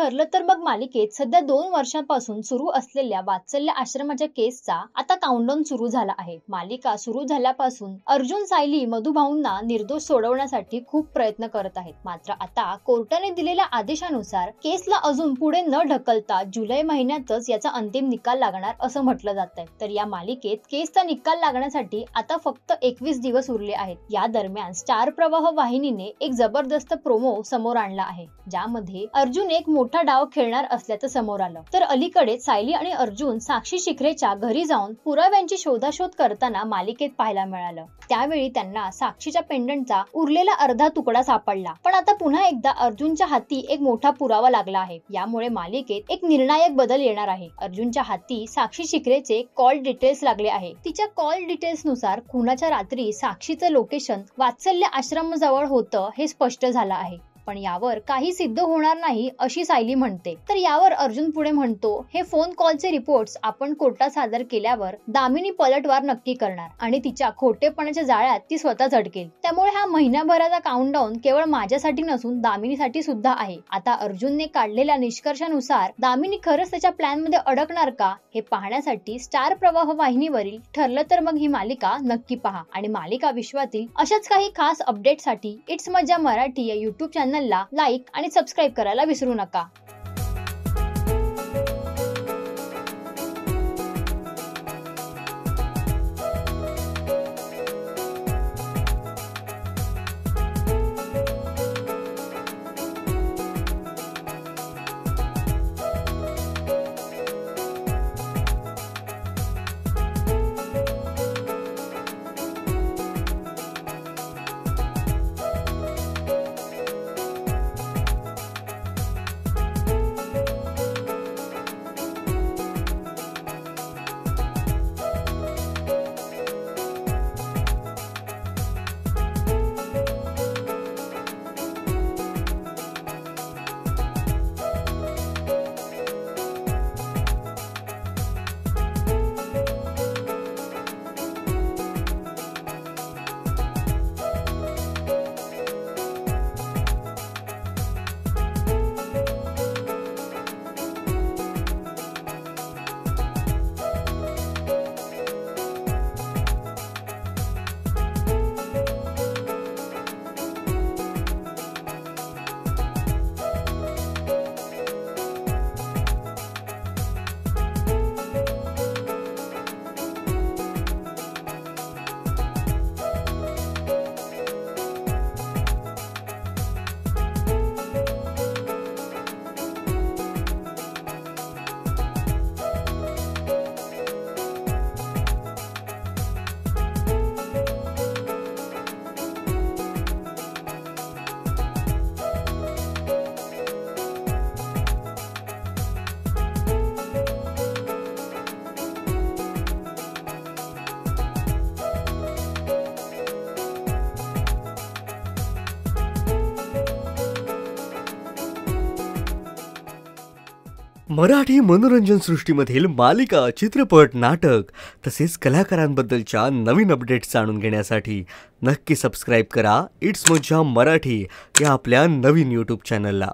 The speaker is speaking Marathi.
ठरलं तर मग मालिकेत सध्या 2 वर्षांपासून सुरू असलेल्या वात्सल्य आश्रमाच्या केसचा आता काउंटडाऊन सुरू झाला आहे। मालिका सुरू झाल्यापासून अर्जुन सायली मधुभाऊंना निर्दोष सोडवण्यासाठी खूप प्रयत्न करत आहेत। मात्र आता कोर्टाने दिलेल्या आदेशानुसार केसला अजून पुढे न ढकलता जुलै महिन्यातच याचा अंतिम निकाल लागणार असं म्हटलं जातंय। तर या मालिकेत केसचा निकाल लागण्यासाठी आता फक्त 21 दिवस उरले आहेत। या दरम्यान स्टार प्रवाह वाहिनीने एक जबरदस्त प्रोमो समोर आणला आहे, ज्यामध्ये अर्जुन एक मोठा डाव खेळणार असल्याचं समोर आलं। तर अलीकडेच सायली आणि अर्जुन साक्षी शिखरेच्या घरी जाऊन पुराव्यांची शोधाशोध करताना मालिकेत पाहायला मिळालं। त्यावेळी त्यांना साक्षीच्या पेंडंटचा उरलेला अर्धा तुकडा सापडला। पण आता पुन्हा एकदा अर्जुनच्या हाती एक मोठा पुरावा लागला आहे। यामुळे मालिकेत एक निर्णायक बदल येणार आहे। अर्जुनच्या हाती साक्षी शिखरेचे कॉल डिटेल्स लागले आहे। तिच्या कॉल डिटेल्स नुसार खुनाच्या रात्री साक्षीचं लोकेशन वात्सल्य आश्रम जवळ होतं हे स्पष्ट झालं आहे। पण यावर काही सिद्ध होणार नाही अशी सायली म्हणते। तर यावर अर्जुन पुढे म्हणतो, हे फोन कॉलचे रिपोर्ट्स आपण कोर्टात सादर केल्यावर दामिनी पलटवार नक्की करणार आणि तिच्या खोटेपणाच्या जाळ्यात ती स्वतःच अडकेल। त्यामुळे हा महिनाभराचा काउंटडाऊन केवळ माझ्यासाठी नसून दामिनीसाठी सुद्धा आहे। आता अर्जुनने काढलेल्या निष्कर्षानुसार दामिनी खरंच त्याच्या प्लॅन मध्ये अडकणार का हे पाहण्यासाठी स्टार प्रवाह वाहिनीवरील ठरलं तर मग ही मालिका नक्की पहा। आणि मालिका विश्वातील अशाच काही खास अपडेटसाठी इट्स मज्जा मराठी या YouTube चॅनलला लाईक आणि सबस्क्राईब करायला विसरू नका। मराठी मनोरंजन सृष्टीमधील मालिका, चित्रपट, नाटक तसेच कलाकारांबद्दलच्या नवीन अपडेट्स जाणून घेण्यासाठी नक्की सबस्क्राईब करा इट्स मज्जा मराठी या आपल्या नवीन YouTube चॅनलला।